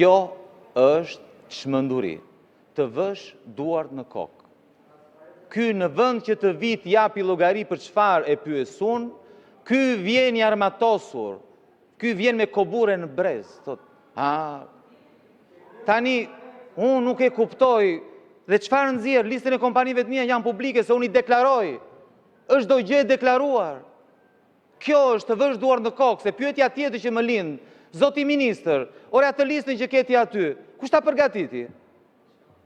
Kjo është çmenduri, të vësh duart në kokë. Ky në vend që të vit japi llogari për çfarë e pyesun, ky vjen i armatosur, ky vjen me kobure në brez, thot, tani unë nuk e kuptoj dhe çfarë nxjerr listën e kompanive të mia janë publike se unë i deklaroj. Është do gjë e deklaruar. Kjo është të vësh duart në kokë, se pyetja tjetër që më lind, zoti ministër, ore atë listën që keti aty, kush ta përgatiti?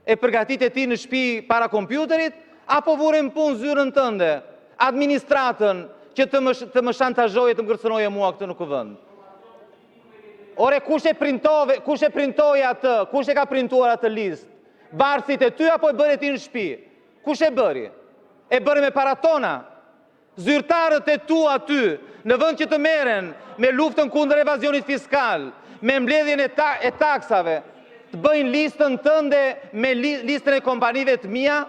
E përgatite ti në shtëpi para kompjuterit, apo vure në punë zyrën tënde, administratën që të më shantazhoje, të më kërcënoje mua këtë në kuvend? Ore, kush e printoi atë? Kush e ka printuar atë listë? Barësit e ty apo e bëre ti në shtëpi? Kush e bëri? E bëri me para tona? Zyrtarët e tu aty, në vend që të merren me luftën kundër evazionit fiskal, me mbledhjen e taksave, të bëjnë listën tënde me listën e kompanive të mia?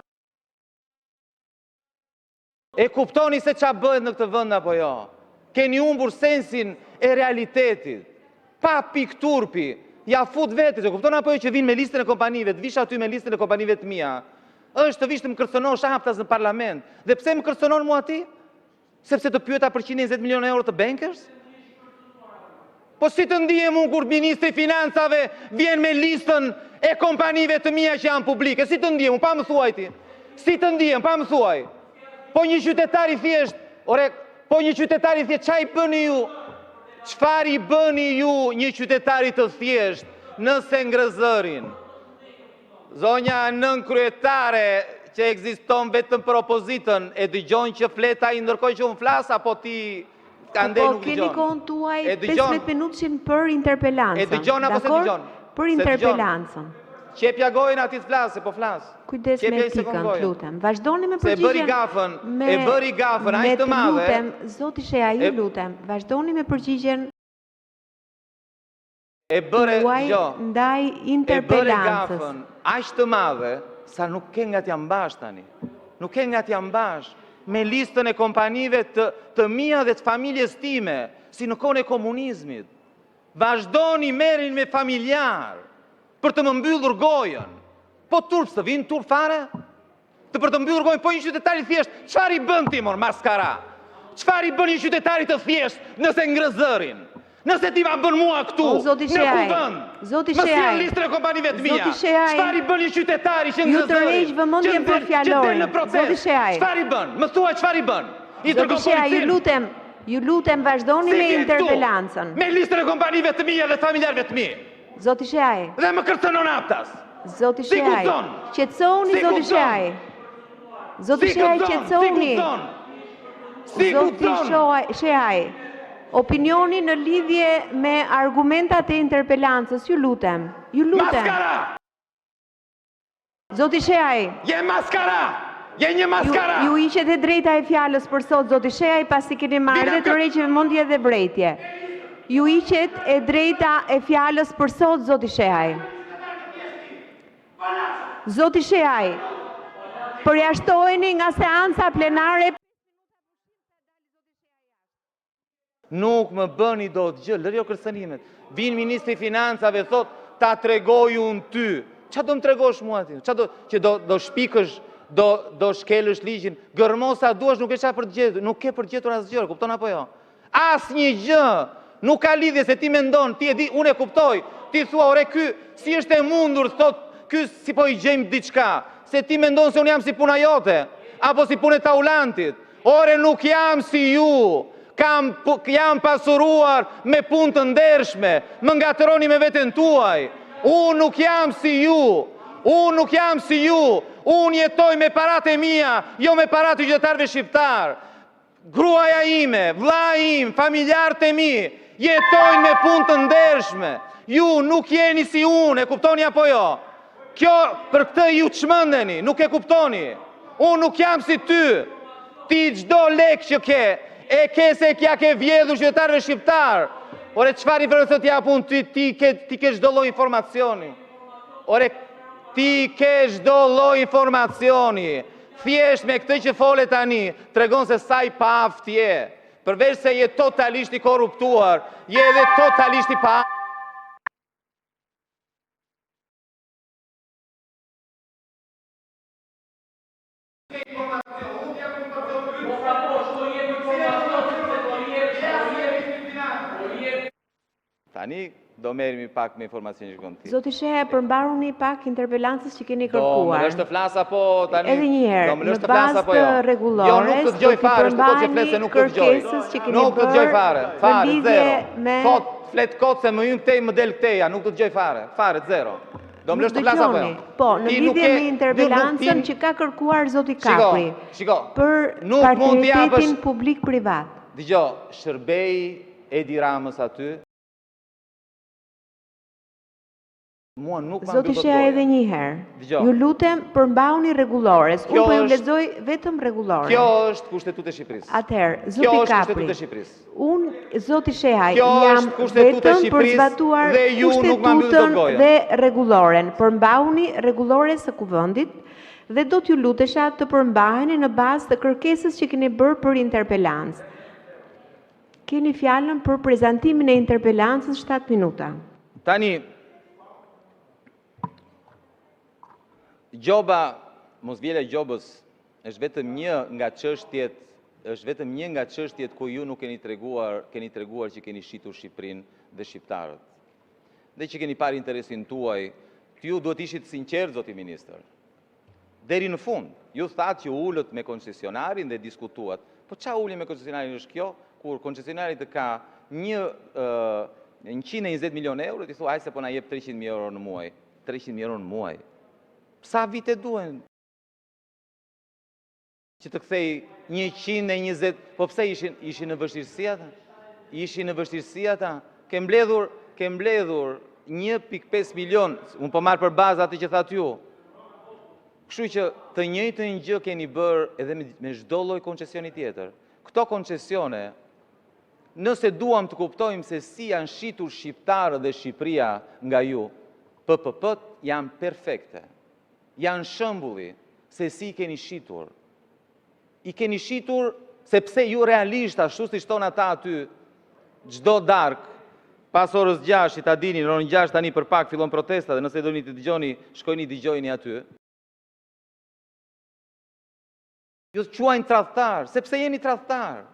E kuptoni se ç'a bëhet në këtë vend apo jo? Keni humbur sensin e realitetit. Pa pikturpi, ja fut vetë, e kupton apo jo që vinë me listën e kompanive, të vish aty me listën e kompanive të mia? Është të vish të më kërcënosh haptas në parlament. Dhe pse më kërcënon mua ti? Sepse të pyeta për 120 milionë euro të bankers? Po si të ndihem unë kur ministri financave vjen me listën e kompanive të mia që janë publike? Si të ndihem unë? Pa më thuaj ti. Si të ndihem? Pa më thuaj. Po një qytetari thjesht, çfarë i bëni ju? Çfarë i bëni ju një qytetari të thjesht nëse ngrëzërin? Zonja nën kryetare që ekziston vetëm për opozitën, e dëgjon që fleta i ndërkohë që unë flas, apo ti andej nuk dëgjon? Po keni kohën tuaj 15 minutë për interpelancën. E dëgjon apo se dëgjon? Për interpelancën. Qepja gojën ati të flasë, po flasë. Kujdes me pikën, lutem. Vazhdoni me përgjigjen. Se bëri gafën, aq të madhe. Lutem, zoti Shea, ju lutem. Vazhdoni me përgjigjen. E bëre ndaj interpelancës. Gafën, aq të madhe, sa nuk ke nga t'ja mbash tani. Nuk ke nga t'ja mbash me listën e kompanive të mia dhe të familjes time, si në kohën e komunizmit. Vazhdoni merrin me familjar për të më mbyllur gojën. Po turp të vinë turp fare? Për të mbyllur gojën, po një qytetari thjesht, çfarë i bën ti mor maskara? Çfarë i bën një qytetari të thjesht nëse ngrëzërin? Nëse ti ma bën mua këtu, në kuvend, më sjell listën e kompanive të mia. Çfarë i bën një qytetari që ngrëzërin? Që del në protest? Çfarë i bën? Më thuaj çfarë i bën? Zoti Shea, ju lutem vazhdoni me interpelancën. Me listën e kompanive të mia dhe familjarëve të mi. Zoti Shea. Dhe më kërcënon haptas. Zoti Shea. Qetësoni zoti Shea. Zoti Shea, qetësoni. Zoti Shea. Opinioni në lidhje me argumentat e interpelancës, ju lutem. Ju lutem. Maskara! Zoti Shea. Je maskara! Je një maskara! Ju ishet e drejta e fjalës për sot, zoti Shea, pasi keni marrë të rreqe vëmendje dhe vrejtje. Ju ishet e drejta e fjalës për sot, zoti Shea. Zoti Shea, përjashtoheni nga seanca plenare. Nuk më bëni do të gjë, lërjo kërcënimet. Vinë ministri financave, thot, ta tregoj unë ty. Qa do më tregosh mua ti? Që do shpikësh, do shkelësh ligjin? Gërmosa duash, nuk e qa përgjetur, nuk ke përgjetur asë gjërë, kupton apo jo? As një gjë, nuk ka lidhje se ti mendon, ti e di, unë e kuptoj, ti thua, ore ky, si është e mundur, thot, ky si po i gjejmë diçka, se ti mendon se unë jam si puna jote, apo si punë e taulantit. Ore nuk jam si ju. Jam pasuruar me punë të ndershme, më ngatëroni me veten tuaj. Unë nuk jam si ju, unë jetoj me parat e mia, jo me parat e qytetarëve shqiptar. Gruaja ime, vlla im, familjarët e mi, jetojnë me punë të ndershme. Ju nuk jeni si unë, e kuptoni apo jo? Kjo, për këtë ju çmendeni, nuk e kuptoni. Unë nuk jam si ty. Ti çdo lek që ke, e ke se kja ke vjedhur qytetarëve shqiptar. Ore, çfarë informacion t'jap unë, ti ke çdo lloj informacioni. Ore, ti ke çdo lloj informacioni. Thjesht me këtë që fole tani, tregon se sa i paaft je. Përveç se je totalisht i korruptuar, je edhe totalisht i paaft. Tani do merremi pak me informacion që kënd. Zoti Sheha, përmbaruni pak interpelancës që keni Do më kërkuar. lësh të flas apo tani? Edhe një herë, Do më lësh në të flas bazë apo jo? të rregullores, Jo, nuk të dëgjoj fare, është kot që flet se nuk të dëgjoj. kërkesës që keni Nuk të dëgjoj bërë fare. në Fare lidhje zero. me- Kot, flet kot se më hyn këtej më del këteja, nuk të dëgjoj fare. Fare zero. Do më lësh të flas apo jo? Po, në Ti nuk lidhje ke- me interpelancën nuk- që ka kërkuar zoti Kapri Shiko, për nuk mund t'i partneritetin japësh. publik-privat. Dëgjoj, shërbej Edi Ramës aty. Mua nuk ma Zoti mbyll Sheha goja. edhe një herë. Dëgjoj. Ju lutem përmbahuni rregullores. Unë Kjo po ju është- lexoj vetëm rregulloren. Kjo është kushtetutë e Shqipërisë. Atëherë, Kjo zoti është Kapri. kushtetutë e Shqipërisë. Unë, zoti Shehaj, Kjo jam është kushtetutë e vetëm për Shqipërisë zbatuar dhe ju nuk ma mbyll dot kushtetutën gojen. dhe rregulloren. Përmbahuni rregullores së kuvendit dhe do t'ju lutesha të përmbaheni në bazë të kërkesës që keni bërë për interpelancë. Keni fjalën për prezantimin e interpelancës 7 minuta. Tani, gjoba, mos vjela gjobës, është vetëm një nga çështjet ku ju nuk keni treguar që keni shitur Shqipërinë dhe shqiptarët. Dhe që keni parë interesin tuaj, ju duhet ishit sinqert, zoti ministër. Deri në fund, ju thatë që ullët me koncesionarin dhe diskutuat. Po qa ulli me koncesionarin është kjo, kur koncesionarit të ka 120 milion euro, ti thua, se po na jep 300.000 euro në muaj. 300.000 euro në muaj. Sa vite duen? Që të kthej 120, po pse ishin në vështirësi ata? Ishin në vështirësi ata? Ke mbledhur 1.5 milion, unë po marrë për bazë atë që thatë ju. Kështu që të njëjtën gjë keni bërë edhe me çdo lloj koncesioni tjetër. Këto koncesione, nëse duam të kuptojmë se si janë shitur shqiptarët dhe Shqipëria nga ju, PPP-t janë perfekte. Janë shëmbulli se si keni shitur. I keni shitur sepse ju realisht, ashtu si shton ata aty, çdo darkë, pas orës 6, ta dini, në orën 6 tani për pak fillon protesta dhe nëse doni të dëgjoni, shkojni dëgjojini aty. Ju të quajnë tradhtar, sepse jeni tradhtar,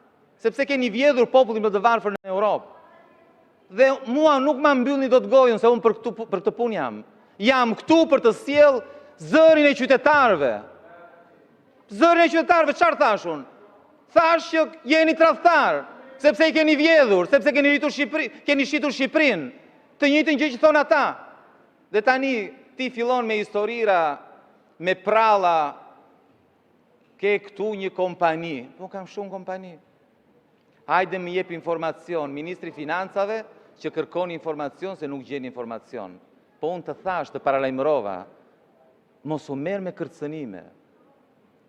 sepse keni vjedhur popullin më të varfër në Europë. Dhe mua nuk ma mbyllni dot gojën se unë për këtë punë jam. Jam këtu për të sjell zërin e qytetarëve. Zërin e qytetarëve, çfarë thash unë? Thash që jeni tradhtar, sepse i keni vjedhur, sepse keni shitur Shqipërinë. Të njëjtën gjë që thon ata. Dhe tani ti fillon me historira, me pralla, ke këtu një kompani. Po kam shumë kompani. Hajde më jep informacion, Ministri Financave që kërkon informacion se nuk gjen informacion. Po unë të thash, të paralajmërova, mos u merr me kërcënime.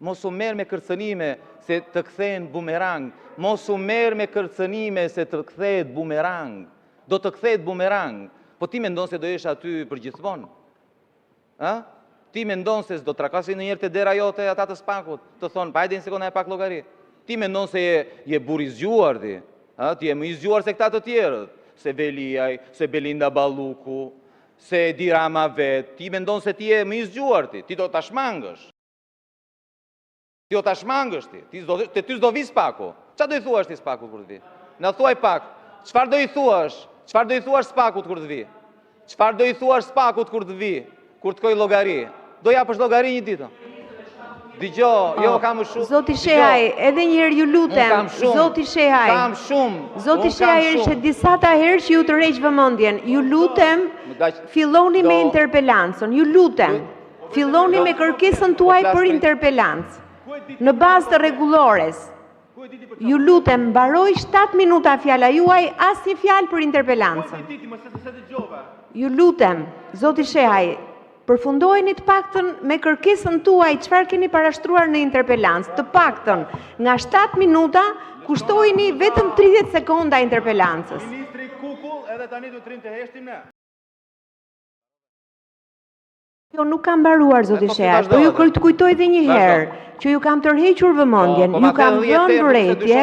Mos u merr me kërcënime se të kthehen bumerang. Mos u merr me kërcënime se të kthehet bumerang. Do të kthehet bumerang. Po ti mendon se do jesh aty për gjithmonë? Ë? Ti mendon se s'do trakasin ndonjëherë te dera jote ata të Spakut, të thonë, pa hajde një sekondë e pak llogari. Ti mendon se je burr i zgjuar ti, ë? Ti je më i zgjuar se këta të tjerët, se Veliaj, se Belinda Balluku, se Edi Rama vet. Ti mendon se ti je më i zgjuar ti, ti do ta shmangësh. Ti do ta shmangësh ti. Ty s'do vi Spaku. Çfarë do i thuash ti Spakut kur të vi? Na thuaj pak. Çfarë do i thuash? Çfarë do i thuash Spakut kur të vi? Çfarë do i thuash Spakut kur të vi? Kur të koj llogari? Do japësh llogari një ditë. Dëgjoj, jo kam më shumë. Zoti Shehaj, edhe një herë ju lutem. Kam shumë. Zoti Shehaj. Kam shumë. Zoti Shehaj është disa herë që ju të rreq vëmendjen. Ju lutem, filloni me interpelancën. Ju lutem. Filloni me kërkesën tuaj për interpelancë. Në bazë të rregullores. Ju lutem, mbaroj 7 minuta fjala juaj, asnjë fjalë për interpelancën. Ju lutem, zoti Shehaj, përfundojeni të paktën me kërkesën tuaj çfarë keni parashtruar në interpelancë. Të paktën nga 7 minuta kushtojini vetëm 30 sekonda interpelancës. Ministri Kukull edhe tani do të rinë të heshtim ne. Jo, nuk kam mbaruar, zoti Shehaj, po ju kujtoj edhe një herë që ju kam tërhequr vëmendjen, ju kam dhënë vërejtje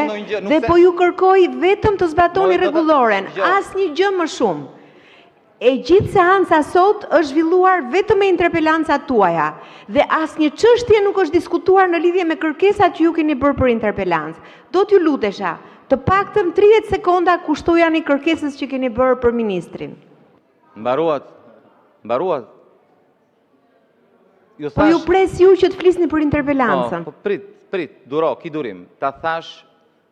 dhe po ju kërkoj vetëm të zbatoni rregulloren, asnjë gjë më shumë. E gjithë seanca sot është zhvilluar vetëm me interpelancat tuaja dhe asnjë çështje nuk është diskutuar në lidhje me kërkesat që ju keni bërë për interpelancë. Do t'ju lutesha, të paktën 30 sekonda kushtojani kërkesës që keni bërë për ministrin. Mbaruat. Po ju pres ju që të flisni për interpelancën. Po, prit, duro, ki durim. Ta thash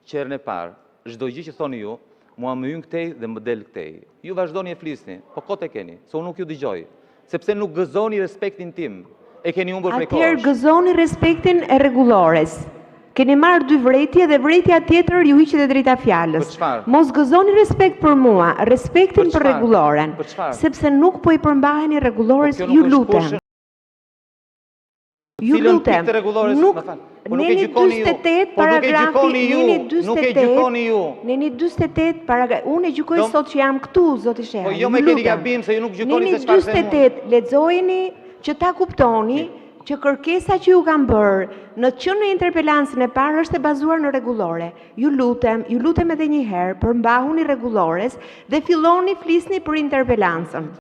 qerën e parë, çdo gjë që thoni ju, mua më hyn këtej dhe më del këtej. Ju vazhdoni e flisni, po kote keni, se unë nuk ju dëgjoj. Sepse nuk gëzoni respektin tim. E keni humbur prej kohësh. Atëherë gëzoni respektin e rregullores. Keni marrë 2 vretje dhe vretja tjetër ju hiqet e drejta fjalës. Për çfarë? Mos gëzoni respekt për mua, respektin Për për çfarë? rregulloren. Për çfarë? Sepse nuk po i përmbaheni rregullores, Po kjo nuk ju është lutem. kushte. Ju Cilën lutem. pikë të rregullores, Nuk më fal. Po nuk e neni gjykoni ju. 48 Po nuk e paragrafi, gjykoni ju. neni Nuk e 48 gjykoni ju. Neni 48 paragrafi. Unë e gjykoj Dom- sot që jam këtu, zoti Sheha. Po jo ju me keni lutem. gabim se ju nuk gjykoni Neni se çfarë them unë. 48, lexojeni që ta kuptoni që kërkesa që ju kam bërë në interpelancën e parë është e bazuar në rregullore. Ju lutem edhe një herë, përmbahuni rregullores dhe filloni flisni për interpelancën.